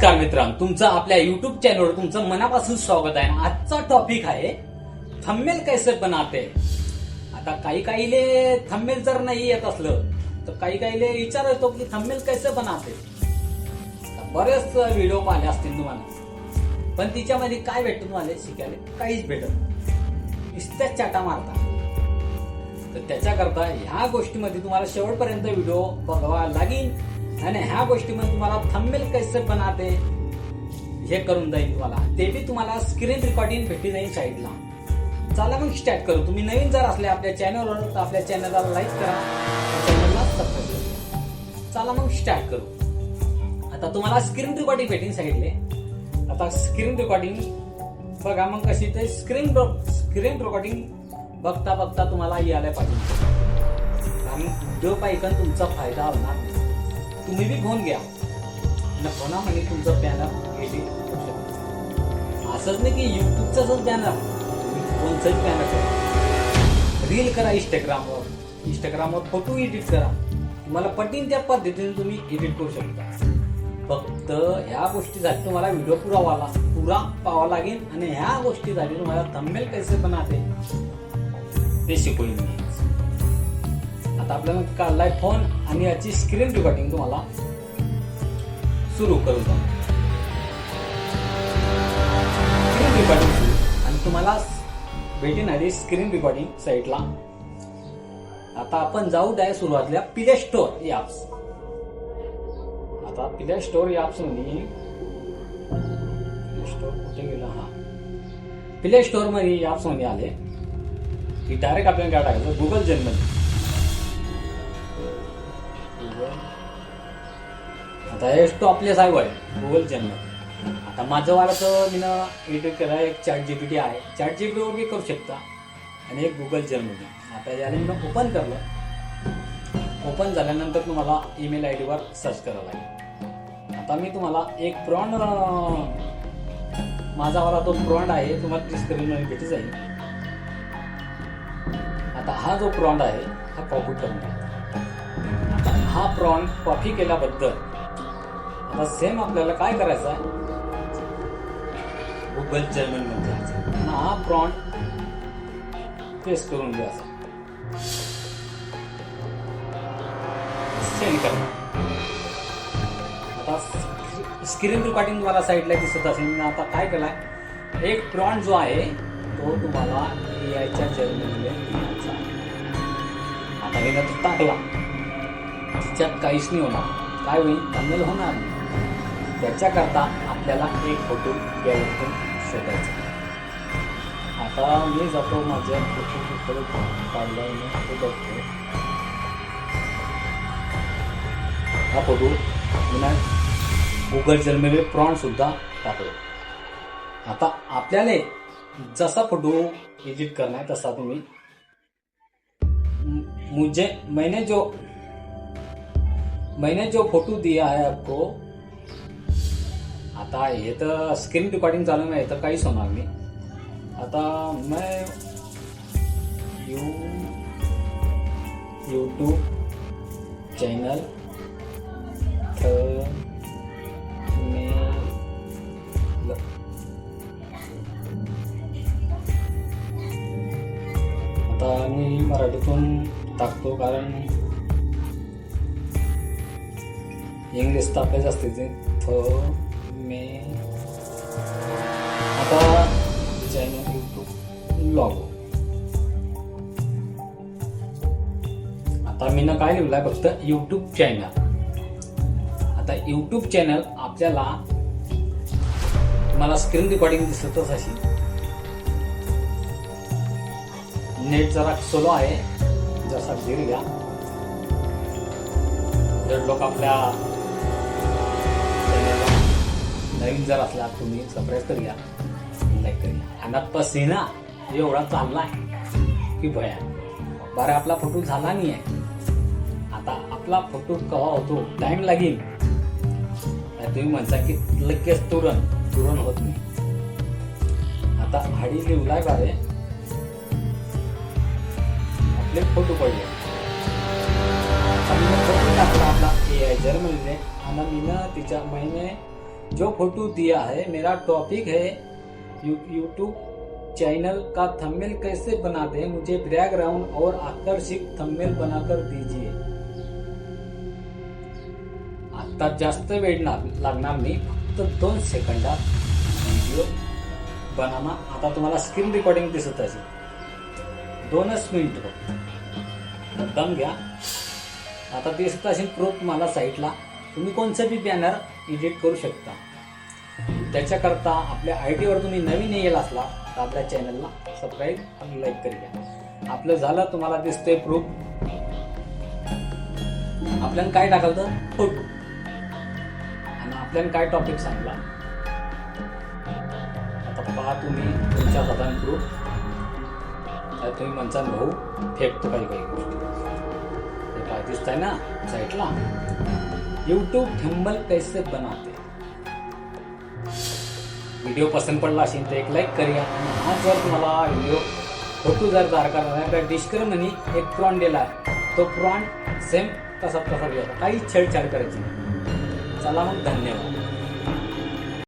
नमस्कार मित्रांनो, तुमचं आपल्या युट्यूब चॅनलवर तुमचं मनापासून स्वागत आहे. आजचा टॉपिक आहे थंबनेल कैसे बनाते. आता काही काहीले थंबनेल जर नाही येत असलं तर काही काहीले विचार येतो की थंबनेल कैसे बनाते. बरेच व्हिडिओ पाहिले असतील तुम्हाला, पण तिच्यामध्ये काय भेटतं तुम्हाला शिकायला? काहीच भेटत, नुसत्याच चाटा मारता. तर त्याच्याकरता ह्या गोष्टीमध्ये तुम्हाला शेवटपर्यंत व्हिडिओ बघावा लागेल आणि ह्या गोष्टीमध्ये तुम्हाला थंबनेल कैसे बनाते हे करून जाईल तुम्हाला. ते बी तुम्हाला स्क्रीन रेकॉर्डिंग भेटी जाईल साईडला. चला मग स्टार्ट करू. तुम्ही नवीन जर असले आपल्या चॅनलवर तर आपल्या चॅनलला लाईक करा, चॅनलला सबस्क्राईब करा. चला मग स्टार्ट करू. आता तुम्हाला स्क्रीन रेकॉर्डिंग भेटेल साईडले. आता स्क्रीन रेकॉर्डिंग बघा मग कशी ते स्क्रीन रेकॉर्डिंग बघता बघता तुम्हाला यायला पाहिजे. आणि व्हिडिओ पाहिजे तुमचा फायदा होणार नाही. तुम्ही बी घेऊन घ्या न कोणा म्हणजे तुमचं बॅनर एडिट करू शकता. असंच नाही की युट्यूबचाच बॅनर, कोणचंच बॅनर रील करा. इंस्टाग्रामवर फोटो एडिट करा. तुम्हाला पटीन त्या पद्धतीने तुम्ही एडिट करू शकता. फक्त ह्या गोष्टीसाठी तुम्हाला व्हिडिओ पुरा पाहावा लागेल आणि ह्या गोष्टीसाठी तुम्हाला थंबनेल कैसे बनाते ते शिकवून मी. आता आपल्याला काढलाय फोन आणि याची स्क्रीन रेकॉर्डिंग तुम्हाला सुरू करू द्या. स्क्रीन रेकॉर्डिंग सुरू आणि तुम्हाला भेटणारी स्क्रीन रेकॉर्डिंग साईटला. आता आपण जाऊ द्या सुरुवातीला प्ले स्टोर ॲप्स. आता प्ले स्टोर ॲप्स मध्ये प्ले स्टोर कुठे गेलं? हा, प्ले स्टोर मध्ये ॲप्स मध्ये आले की डायरेक्ट आपल्याला काय टाकायचं? गुगल जेनमध्ये. आता हे टॉपलेस आहे गुगल जेनमध्ये. आता माझं वाला तर मी एडिट केला एक चॅट जीपीटी आहे. चॅट जीपीटीवर बी करू शकता आणि एक गुगल जेनमध्ये. आता याने मी ओपन करलं. ओपन झाल्यानंतर तुम्हाला ईमेल आय डीवर सर्च करावं लागेल. आता मी तुम्हाला एक प्रॉन्ड, माझा वाला तो प्रॉन्ड आहे तुम्हाला स्क्रीनमध्ये भेटी जाईल. आता हा जो प्रॉन्ड आहे हा कॉपी करून घ्या. आता हा प्रॉन्ड कॉपी केल्याबद्दल आता सेम आपल्याला काय करायचं आहे? गुगल जर्मनमध्ये जायचं. हा प्रॉन्ड पेस्ट करून घ्यायचा. सेंड करा. आता स्क्रीन रेकॉर्डिंग तुम्हाला साईडला दिसत असेल. आता काय केलाय? एक प्रॉन्ड जो आहे तो तुम्हाला याच्या जर्मनीमध्ये घ्यायचा. आता मी तो टाकला, तिच्यात काहीच नाही होणार. काय होईल? थंबनेल होणार नाही. त्याच्याकरता आपल्याला एक फोटो यावरून शोधायचा. आता मी जातो माझ्या फोटो काढला बघतो. हा फोटो मी गुगल जर्मनी प्रॉन्ड सुद्धा टाकलो. आता आपल्याला जसा फोटो एडिट करना है तसा तुम्ही मैंने जो फोटो दिया है आपको. आता हे तर स्क्रीन रेकॉर्डिंग चालू नाही तर काहीच होणार नाही. आता मैं यूट्यूब चॅनल आता मी मराठीतून टाकतो कारण इंग्लिश तर आपल्या जास्तीचे. आता चॅनल यूट्यूब लॉगो. आता मी ना काय लिहिलंय फक्त यूट्यूब चॅनल. आता यूट्यूब चॅनल आपल्याला मला स्क्रीन रेकॉर्डिंग दिसतच अशी. नेट जरा स्लो आहे, जसा धीर घ्या. जर लोक आपल्या नवीन जर असला तुम्ही सबस्क्राईब करूया, लाईक करूया. आणि पसीना एवढा चाललाय की भया. बरं आपला फोटो झाला नाही आहे. आता आपला फोटो केव्हा होतो? टाइम लागेल. तुम्ही म्हणता की लगेच तुरंत होत नाही. आता हाडी लिवलाय बारे आपले फोटो पडले. फोटो टाकला आपला AI जर्मनीने आणि मी तिच्या महिने जो फोटो दिया है मेरा टॉपिक है यूट्यूब चैनल का थंबनेल कैसे बनाते हैं, मुझे बैकग्राउंड और आकर्षक थंबनेल बनाकर दीजिए। आता जास्त वेळ लागणार नाही, फक्त 2 सेकंदात व्हिडिओ बनाना। आता तुम्हाला स्क्रीन रेकॉर्डिंग दिसत असेल, 2च मिनिट फक्त दम घ्या। आता दिसत असेल प्रूफ मला साईटला, तुम्ही कोणचं बी बॅनर एडिट करू शकता। त्याच्याकरता आपल्या आयडी वर तुम्ही नवीन येईल असला तर आपल्या चॅनलला सबस्क्राईब आणि लाईक करूया। आपलं झालं, तुम्हाला दिसतोय प्रूफ। आपल्याला काय टाकायचं, फोटो, आणि आपल्याला काय टॉपिक सांगला। आता पहा तुम्ही तुमच्या हाताने प्रूफ, तुम्ही म्हणसान भाऊ फेकतो काही गोष्टी, हे काय दिसतंय ना साईटला, यूट्यूब थंबनेल कैसे बनाते। व्हिडिओ पसंत पडला असेल तर एक लाईक करूया। हा जर तुम्हाला व्हिडिओ फोटो जर तयार करणार आहे तर डिस्क्रिप्शनमध्ये एक प्रॉन्ट दिला आहे, तो प्रॉन्ट सेम तसा घ्यायचा, काही छेडछाड करायची। चला मग, धन्यवाद।